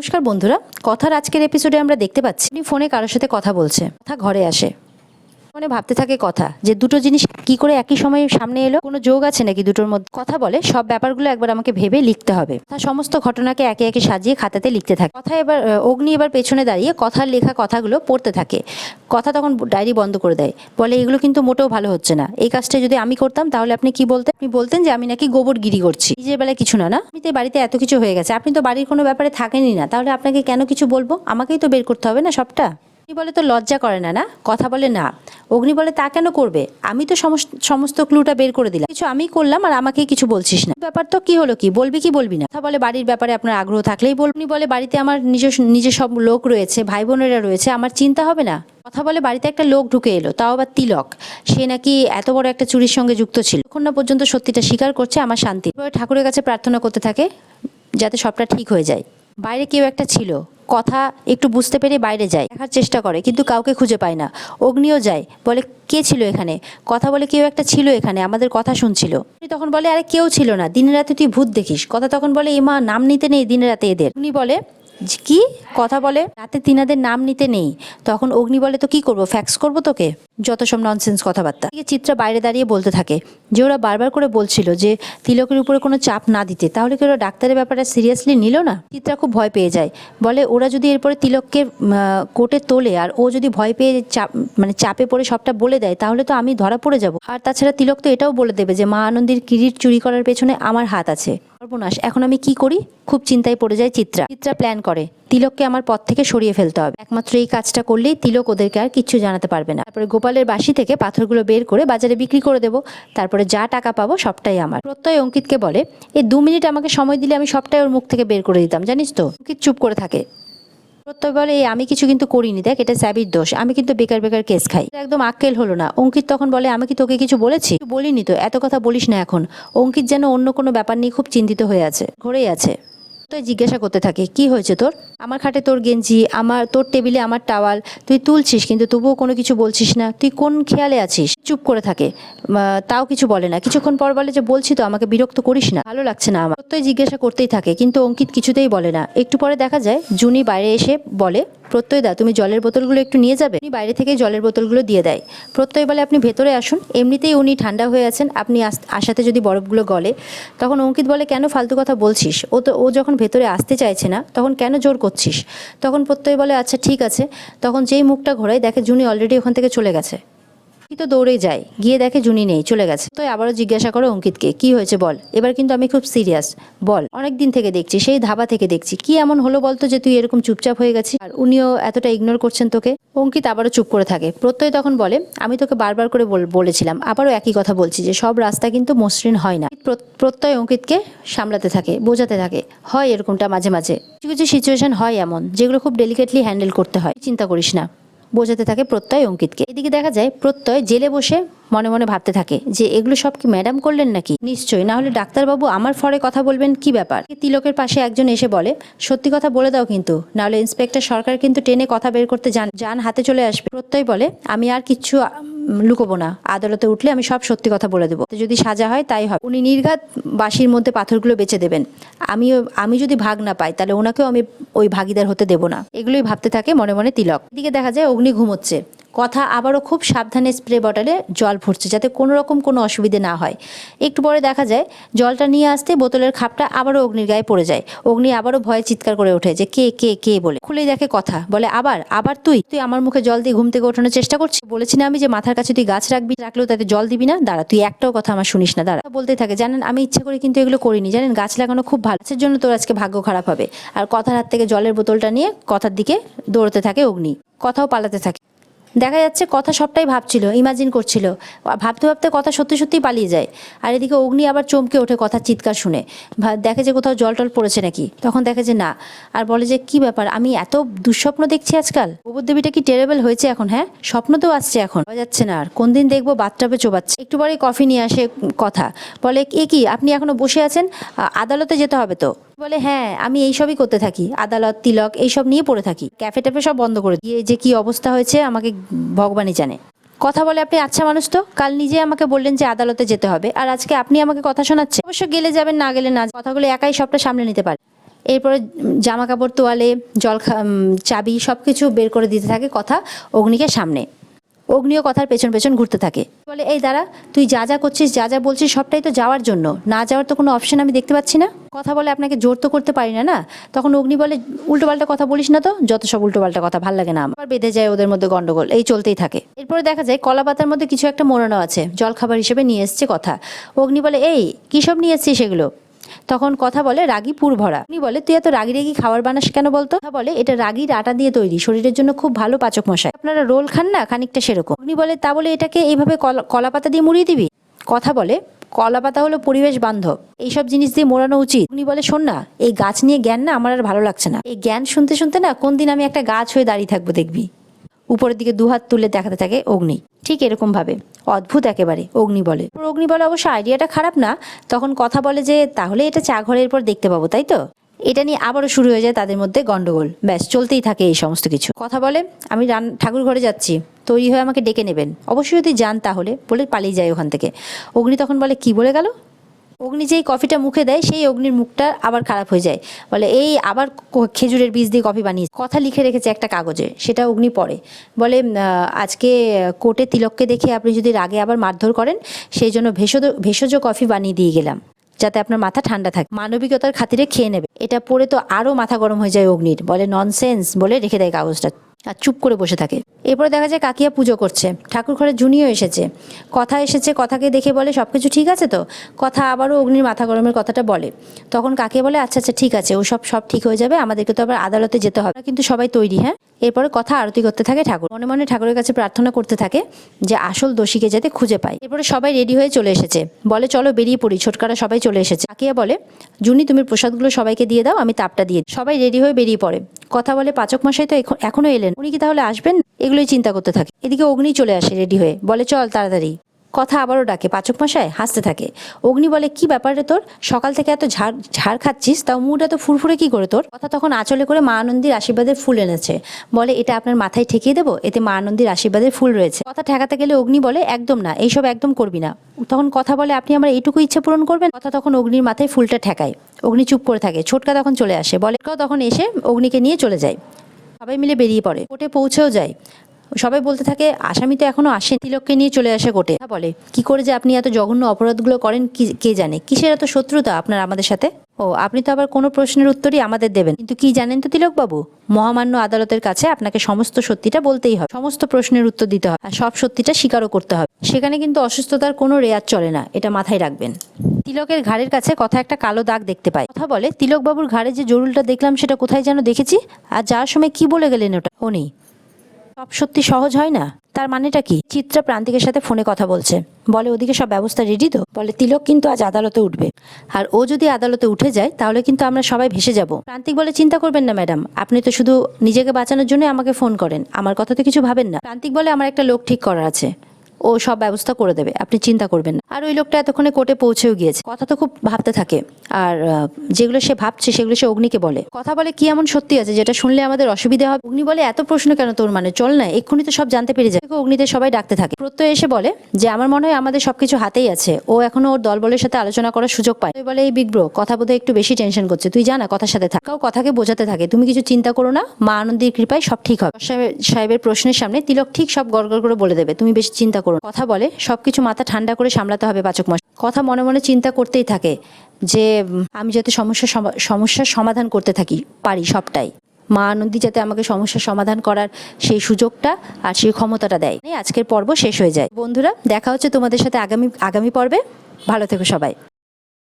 নমস্কার বন্ধুরা, কথার আজকের এপিসোডে আমরা দেখতে পাচ্ছি উনি ফোনে কারোর সাথে কথা বলছে। কথা ঘরে আসে, মনে ভাবতে থাকে কথা যে দুটো জিনিস কি করে একই সময়ে সামনে এলো, কোনো যোগ আছে নাকি দুটোর মধ্যে। কথা বলে সব ব্যাপারগুলো একবার আমাকে ভেবে লিখতে হবে। তার সমস্ত ঘটনাকে একে একে সাজিয়ে খাতাতে লিখতে থাকে। কথা এবার অগ্নি এবার পেছনে দাঁড়িয়ে কথার লেখা কথাগুলো পড়তে থাকে। কথা তখন ডায়েরি বন্ধ করে দেয়, বলে এগুলো কিন্তু মোটেও ভালো হচ্ছে না। এই কাজটা যদি আমি করতাম তাহলে আপনি কি বলতেন? আপনি বলতেন যে আমি নাকি গোবরগিরি করছি। নিজের বেলায় কিছু না, এমনিতে বাড়িতে এত কিছু হয়ে গেছে, আপনি তো বাড়ির কোনো ব্যাপারে থাকেনই না, তাহলে আপনাকে কেন কিছু বলবো? আমাকেই তো বের করতে হবে না সবটা। অগ্নি বলে তো লজ্জা করে না? না। কথা বলে না। অগ্নি বলে তা কেন করবে? আমি তো সমস্ত ক্লুটা বের করে দিলাম, কিছু আমি করলাম আর আমাকেই কিছু বলছিস না। ব্যাপার তো কি হলো, কি বলবি কি বলবি না? কথা বলে বাড়ির ব্যাপারে আপনার আগ্রহ থাকলেই বলুন। অগ্নি বলে বাড়িতে আমার নিজের সব লোক রয়েছে, ভাই বোনেরা রয়েছে, আমার চিন্তা হবে না? কথা বলে বাড়িতে একটা লোক ঢুকে এলো, তাও আবার তিলক। সে নাকি এত বড় একটা চুরির সঙ্গে যুক্ত ছিল। তখন না পর্যন্ত সত্যিটা স্বীকার করছে আমার শান্তি। ঠাকুরের কাছে প্রার্থনা করতে থাকে যাতে সবটা ঠিক হয়ে যায়। বাইরে কেউ একটা ছিল, কথা একটু বুঝতে পেরে বাইরে যায়, দেখার চেষ্টা করে কিন্তু কাউকে খুঁজে পায় না। অগ্নিও যায়, বলে কে ছিল এখানে? কথা বলে কেউ একটা ছিল এখানে, আমাদের কথা শুনছিল। তখন বলে আরে কেউ ছিল না, দিনে রাতে তুই ভূত দেখিস। কথা তখন বলে এমা নাম নিতে নেই দিনে রাতে এদের। অগ্নি বলে কি? কথা বলে রাতে তিনাদের নাম নিতে নেই। তখন অগ্নি বলে তো কি করবো, ফ্যাক্স করবো তোকে? যত সব ননসেন্স কথাবার্তা। চিত্রা বাইরে দাঁড়িয়ে বলতে থাকে যে ওরা বারবার করে বলছিল যে তিলকের উপরে কোনো চাপ না দিতে, তাহলে কি ওরা ডাক্তারের ব্যাপারে সিরিয়াসলি নিল না? চিত্রা খুব ভয় পেয়ে যায়, বলে ওরা যদি এরপরে তিলককে কোর্টে তোলে আর ও যদি ভয় পেয়ে চাপে পড়ে সবটা বলে দেয়, তাহলে তো আমি ধরা পড়ে যাব। আর তাছাড়া তিলক তো এটাও বলে দেবে যে মা আনন্দীর কিরিট চুরি করার পেছনে আমার হাত আছে। সর্বনাশ, এখন আমি কি করি? খুব চিন্তায় পড়ে যায় চিত্রা। প্ল্যান করে তিলককে আমার পথ থেকে সরিয়ে ফেলতে হবে। একমাত্র এই কাজটা করলেই তিলক ওদেরকে আর কিচ্ছু জানাতে পারবে না। তারপরে গোপালের বাসি থেকে পাথরগুলো বের করে বাজারে বিক্রি করে দেবো, তারপরে যা টাকা পাবো সবটাই আমার। প্রত্যয় অঙ্কিতকে বলে এই 2 মিনিট আমাকে সময় দিলে আমি সবটাই ওর মুখ থেকে বের করে দিতাম, জানিস তো। অঙ্কিত চুপ করে থাকে। প্রত্যয় বলে আমি কিছু কিন্তু করিনি, দেখ এটা স্যাবির দোষ, আমি কিন্তু বেকার বেকার কেস খাই। একদম আক্কেল হলো না। অঙ্কিত তখন বলে আমি কি তোকে কিছু বলেছি? বলিনি তো, এত কথা বলিস না এখন। অঙ্কিত যেন অন্য কোনো ব্যাপার নিয়ে খুব চিন্তিত হয়ে আছে, ঘরেই আছে। তো জিজ্ঞাসা করতে থাকে কি হয়েছে তোর? আমার খাটে তোর গেঞ্জি, তোর টেবিলে আমার টাওয়াল, তুই তুলছিস কিন্তু তবুও কোনো কিছু বলছিস না, তুই কোন খেয়ালে আছিস? চুপ করে থাকে, তাও কিছু বলে না। কিছুক্ষণ পর বলে যে বলছি তো আমাকে বিরক্ত করিস না, ভালো লাগছে না আমার। প্রত্যয় জিজ্ঞাসা করতেই থাকে কিন্তু অঙ্কিত কিছুতেই বলে না। একটু পরে দেখা যায় জুনি বাইরে এসে বলে প্রত্যয় দা তুমি জলের বোতলগুলো একটু নিয়ে যাবে। উনি বাইরে থেকে জলের বোতলগুলো দিয়ে দেয়। প্রত্যয় বলে আপনি ভেতরে আসুন, এমনিতেই উনি ঠান্ডা হয়ে আছেন, আপনি আসাতে যদি বরফগুলো গলে। তখন অঙ্কিত বলে কেন ফালতু কথা বলছিস? ও যখন ভেতরে আসতে চাইছে না তখন কেন জোর করছিস? তখন প্রত্যয় বলে আচ্ছা ঠিক আছে। তখন যেই মুখটা ঘোরায় দেখে জুনি অলরেডি ওখান থেকে চলে গেছে। তো দৌড়ে যায়, গিয়ে দেখে জুনি নেই, চলে গেছে। তো আবারও জিজ্ঞাসা করো অঙ্কিতকে কি হয়েছে বল, এবার কিন্তু আমি খুব সিরিয়াস, বল। অনেক দিন থেকে দেখছি, সেই ধাবা থেকে দেখছি, কি এমন হলো বলতো যে তুই এরকম চুপচাপ হয়ে গেছিস আর উনিও এতটা ইগনোর করছেন তোকে? অঙ্কিত আবারও চুপ করে থাকে। প্রত্যয় তখন বলে আমি তোকে বারবার করে বলেছিলাম, আবারও একই কথা বলছি যে সব রাস্তা কিন্তু মসৃণ হয় না। প্রত্যয় অঙ্কিতকে সামলাতে থাকে, বোঝাতে থাকে হয় এরকমটা মাঝে মাঝে, কিছু কিছু সিচুয়েশন হয় এমন যেগুলো খুব ডেলিকেটলি হ্যান্ডেল করতে হয়, চিন্তা করিস না, বোঝাতে থাকে প্রত্যয় অঙ্কিতকে। এদিকে দেখা যায় প্রত্যয় জেলে বসে মনে মনে ভাবতে থাকে যে এগুলো সব কি ম্যাডাম করলেন নাকি? নিশ্চয়ই, না হলে ডাক্তারবাবু আমার ফরে কথা বলবেন কি ব্যাপার? তিলকের পাশে একজন এসে বলে সত্যি কথা বলে দাও কিন্তু, নাহলে ইন্সপেক্টর সরকার কিন্তু টেনে কথা বের করতে যান হাতে চলে আসবে। প্রত্যয় বলে আমি আর কিচ্ছু লুকোবো না, আদালতে উঠলে আমি সব সত্যি কথা বলে দেবো, যদি সাজা হয় তাই হবে। উনি নির্ঘাত বাঁশির মধ্যে পাথরগুলো বেচে দেবেন। আমি যদি ভাগ না পাই তাহলে ওনাকেও আমি ওই ভাগিদার হতে দেবো না। এগুলোই ভাবতে থাকে মনে মনে তিলক। এদিকে দেখা যায় অগ্নি ঘুমোচ্ছে। কথা আবারও খুব সাবধানে স্প্রে বটলে জল ভরছে যাতে কোনো রকম কোনো অসুবিধে না হয়। একটু পরে দেখা যায় জলটা নিয়ে আসতে বোতলের খাপটা আবারও অগ্নির গায়ে পড়ে যায়। অগ্নি আবারও ভয়ে চিৎকার করে ওঠে যে কে কে কে বলে। খুলেই দেখে কথা, বলে আবার তুই আমার মুখে জল দিয়ে ঘুম থেকে ওঠানোর চেষ্টা করছিস? বলেছি না আমি যে মাথার কাছে তুই গাছ রাখবি, রাখলেও তাতে জল দিবি না? দাঁড়া, তুই একটাও কথা আমার শুনিস না, দাঁড়া। বলতে থাকে জানেন আমি ইচ্ছে করে কিন্তু এগুলো করিনি, জানেন গাছ লাগানো খুব ভালো, গাছের জন্য তোর আজকে ভাগ্য খারাপ হবে। আর কথার হাত থেকে জলের বোতলটা নিয়ে কথার দিকে দৌড়তে থাকে অগ্নি। কথাও পালাতে থাকে। দেখা যাচ্ছে কথা সবটাই ভাবছিল, ইমাজিন করছিল, ভাবতে ভাবতে কথা সত্যি সত্যিই পালিয়ে যায়। আর এদিকে অগ্নি আবার চমকে ওঠে কথার চিৎকার শুনে, দেখে যে কোথাও জল টল পড়েছে নাকি। তখন দেখে যে না, আর বলে যে কি ব্যাপার, আমি এত দুঃস্বপ্ন দেখছি আজকাল, গোবরদেবীটা কি টেরেবল হয়েছে এখন? হ্যাঁ, স্বপ্ন তো আসছে এখন, পাওয়া যাচ্ছে না আর, কোন দিন দেখবো বাথটাবে চোবাচ্ছে। একটু পরে কফি নিয়ে আসে কথা, বলে এ কি আপনি এখনো বসে আছেন, আদালতে যেতে হবে তো? বলে হ্যাঁ, আমি এইসবই করতে থাকি, আদালত তিলক এইসব নিয়ে পড়ে থাকি, ক্যাফে ট্যাফে সব বন্ধ করে দিয়ে যে কি অবস্থা হয়েছে আমাকে ভগবানই জানে। কথা বলে আপনি আচ্ছা মানুষ তো, কাল নিজে আমাকে বললেন যে আদালতে যেতে হবে আর আজকে আপনি আমাকে কথা শোনাচ্ছেন। অবশ্য গেলে যাবেন, না গেলে না, কথাগুলো একাই সবটা সামলে নিতে পারে। এরপরে জামা কাপড়, তোয়ালে, চাবি সব কিছু বের করে দিতে থাকে কথা অগ্নিকে সামনে। অগ্নিও কথার পেছন পেছন ঘুরতে থাকে, বলে এই দাঁড়া, তুই যা যা করছিস, যা যা বলছিস সবটাই তো যাওয়ার জন্য, না যাওয়ার তো কোনো অপশন আমি দেখতে পাচ্ছি না। কথা বলে আপনাকে জোর তো করতে পারি না না। তখন অগ্নি বলে উল্টোপাল্টা কথা বলিস না তো, যত সব উল্টোপাল্টা কথা, ভাল লাগে না আমার। বেঁধে যায় ওদের মধ্যে গন্ডগোল, এই চলতেই থাকে। এরপরে দেখা যায় কলা পাতার মধ্যে কিছু একটা মোড়ানো আছে, জলখাবার হিসেবে নিয়ে এসছে কথা। অগ্নি বলে এই কী সব নিয়ে এসছিস সেগুলো? তখন কথা বলে রাগি পুর ভরা। উনি বলে তুই এত রাগি রেগি খাবার বানাস কেন বলতো? কথা বলে এটা রাগির আটা দিয়ে তৈরি, শরীরের জন্য খুব ভালো পাচক মশাই, আপনারা রোল খান না, খানিকটা সেরকম। উনি বলে তা বলে এটাকে এইভাবে কলা পাতা দিয়ে মুড়িয়ে দিবি? কথা বলে কলা পাতা হলো পরিবেশ বান্ধব, এইসব জিনিস দিয়ে মোড়ানো উচিত। উনি বলে শোন না, এই গাছ নিয়ে জ্ঞান না আমার আর ভালো লাগছে না, এই জ্ঞান শুনতে শুনতে না কোন দিন আমি একটা গাছ হয়ে দাঁড়িয়ে থাকবো দেখবি। উপরের দিকে দুহাত তুলে দেখাতে থাকে অগ্নি, ঠিক এরকম ভাবে, অদ্ভুত একেবারে। অগ্নি বলে অবশ্য আইডিয়াটা খারাপ না। তখন কথা বলে যে তাহলে এটা চা ঘরের পর দেখতে পাবো, তাই তো? এটা নিয়ে আবারও শুরু হয়ে যায় তাদের মধ্যে গন্ডগোল, ব্যাস চলতেই থাকে এই সমস্ত কিছু। কথা বলে আমি ঠাকুর ঘরে যাচ্ছি, তৈরি হয়ে আমাকে ডেকে নেবেন, অবশ্যই যদি যান তাহলে, বলে পালিয়ে যায় ওখান থেকে। অগ্নি তখন বলে কি বলে গেল? অগ্নি যেই কফিটা মুখে দেয় সেই অগ্নির মুখটা আবার খারাপ হয়ে যায়, বলে এই আবার খেজুরের বীজ দিয়ে কফি বানিয়ে কথা লিখে রেখেছে একটা কাগজে, সেটা অগ্নি পড়ে। বলে আজকে কোর্টে তিলককে দেখে আপনি যদি রাগে আবার মারধর করেন, সেই জন্য ভেষজ কফি বানিয়ে দিয়ে গেলাম, যাতে আপনার মাথা ঠান্ডা থাকে, মানবিকতার খাতিরে খেয়ে নেবে। এটা পড়ে তো আরও মাথা গরম হয়ে যায় অগ্নির, বলে ননসেন্স বলে রেখে দেয় কাগজটা আর চুপ করে বসে থাকে। এরপরে দেখা যায় কাকিয়া পুজো করছে, ঠাকুর ঘরে জুনিও এসেছে, কথা এসেছে। কথাকে দেখে বলে সব কিছু ঠিক আছে তো? কথা আবারও অগ্নির মাথা গরমের কথাটা বলে। তখন কাকিয়া বলে আচ্ছা আচ্ছা ঠিক আছে, ও সব ঠিক হয়ে যাবে, আমাদেরকে তো আবার আদালতে যেতে হবে, কিন্তু সবাই তৈরি। হ্যাঁ, এরপরে কথা আরতি করতে থাকে ঠাকুর, মনে মনে ঠাকুরের কাছে প্রার্থনা করতে থাকে যে আসল দোষীকে যাতে খুঁজে পায়। এরপরে সবাই রেডি হয়ে চলে এসেছে, বলে চলো বেরিয়ে পড়ি, ছোটকারা সবাই চলে এসেছে। কাকিয়া বলে জুনি তুমি প্রসাদগুলো সবাইকে দিয়ে দাও, আমি তাপটা দিয়ে। সবাই রেডি হয়ে বেরিয়ে পড়ে। কথা বলে পাচক মশাই তো এখনো এলেন, উনি কি তাহলে আসবেন? এগুলোই চিন্তা করতে থাকে। এদিকে অগ্নি চলে আসে রেডি হয়ে, বলে চল তাড়াতাড়ি। কথা আবারও ডাকে পাচক মশাই, হাসতে থাকে। অগ্নি বলে কি ব্যাপার রে তোর, সকাল থেকে এত ঝাড় খাচ্ছিস, তাও মুড এত ফুরফুরে কি করে তোর? কথা তখন আঁচলে করে মা আনন্দীর আশীর্বাদের ফুল এনেছে, বলে এটা আপনার মাথায় ঠেকিয়ে দেবো, এতে মা আনন্দীর আশীর্বাদের ফুল রয়েছে। কথা ঠেকাতে গেলে অগ্নি বলে একদম না, এইসব একদম করবি না। তখন কথা বলে আপনি আমার এইটুকু ইচ্ছে পূরণ করবেন? কথা তখন অগ্নির মাথায় ফুলটা ঠেকায়। অগ্নি চুপ করে থাকে। ছোটকা তখন চলে আসে, বলে তখন এসে অগ্নিকে নিয়ে চলে যায়। সবাই মিলে বেরিয়ে পড়ে, কোর্টে পৌঁছেও যায়। সবাই বলতে থাকে আসামি তো এখনো আসেন। তিলককে নিয়ে চলে আসে কোর্টে। বলে কি করে যে আপনি এত জঘন্য অপরাধগুলো করেন কে জানে, কিসের এত শত্রুতা আপনার আমাদের সাথে? ও আপনি তো আবার কোনো প্রশ্নের উত্তরই আমাদের দেবেন, কিন্তু কি জানেন তো তিলক বাবু, মহামান্য আদালতের কাছে আপনাকে সমস্ত সত্যিটা বলতেই হবে, সমস্ত প্রশ্নের উত্তর দিতে হবে, আর সব সত্যিটা স্বীকারও করতে হবে। সেখানে কিন্তু অসুস্থতার কোনো রেয়াত চলে না, এটা মাথায় রাখবেন। তিলকের ঘাড়ের কাছে কথা একটা কালো দাগ দেখতে পায়। কথা বলে তিলক বাবুর ঘাড়ে যে জরুলটা দেখলাম সেটা কোথায় যেন দেখেছি, আর যাওয়ার সময় কি বলে গেলেন ওটা? ও নেই। সব সত্যি সহজ হয় না, তার মানেটা কি? চিত্রা প্রান্তিকের সাথে ফোনে কথা বলছে, বলে ওদিকে সব ব্যবস্থা রেডি তো? বলে তিলক কিন্তু আজ আদালতে উঠবে, আর ও যদি আদালতে উঠে যায় তাহলে কিন্তু আমরা সবাই ভেসে যাব। প্রান্তিক বলে চিন্তা করবেন না ম্যাডাম, আপনি তো শুধু নিজেকে বাঁচানোর জন্য আমাকে ফোন করেন, আমার কথা তো কিছু ভাবেন না। প্রান্তিক বলে আমার একটা লোক ঠিক করার আছে, ও সব ব্যবস্থা করে দেবে, আপনি চিন্তা করবেন না। আর ওই লোকটা এতক্ষণে কোর্টে পৌঁছেও গিয়েছে। কথা তো খুব ভাবতে থাকে, আর যেগুলো সে ভাবছে সেগুলো সে অগ্নিকে বলে। কথা বলে কি এমন সত্যি আছে যেটা শুনলে আমাদের অসুবিধা হবে? অগ্নি বলে এত প্রশ্ন কেন তোর, মানে চল না এক্ষুনি তো সব জানতে পেরে যায়। অগ্নিতে সবাই ডাকতে থাকে। প্রত্যয় এসে বলে যে আমার মনে হয় আমাদের সবকিছু হাতেই আছে, ও এখনো ওর দলবলের সাথে আলোচনা করার সুযোগ পায়। বলে এই বিগ ব্রো কথা বোধহয় একটু বেশি টেনশন করছে, তুই জানা কথার সাথে থাক। কথাকে বোঝাতে থাকে তুমি কিছু চিন্তা করো না, মা আনন্দীর কৃপায় সব ঠিক হবে। সাহেবের প্রশ্নের সামনে তিলক ঠিক সব গড়গড় করে বলে দেবে, তুমি বেশি চিন্তা করো। কথা বলে সবকিছু মাথা ঠান্ডা করে সামলাতে হবে পাচক মশাই। কথা মনে মনে চিন্তা করতেই থাকে যে আমি যাতে সমস্যার সমাধান করতে পারি সবটাই, মা আনন্দী যাতে আমাকে সমস্যার সমাধান করার সেই সুযোগটা আর সেই ক্ষমতাটা দেয়। আজকের পর্ব শেষ হয়ে যায়। বন্ধুরা দেখা হচ্ছে তোমাদের সাথে আগামী পর্বে। ভালো থেকো সবাই।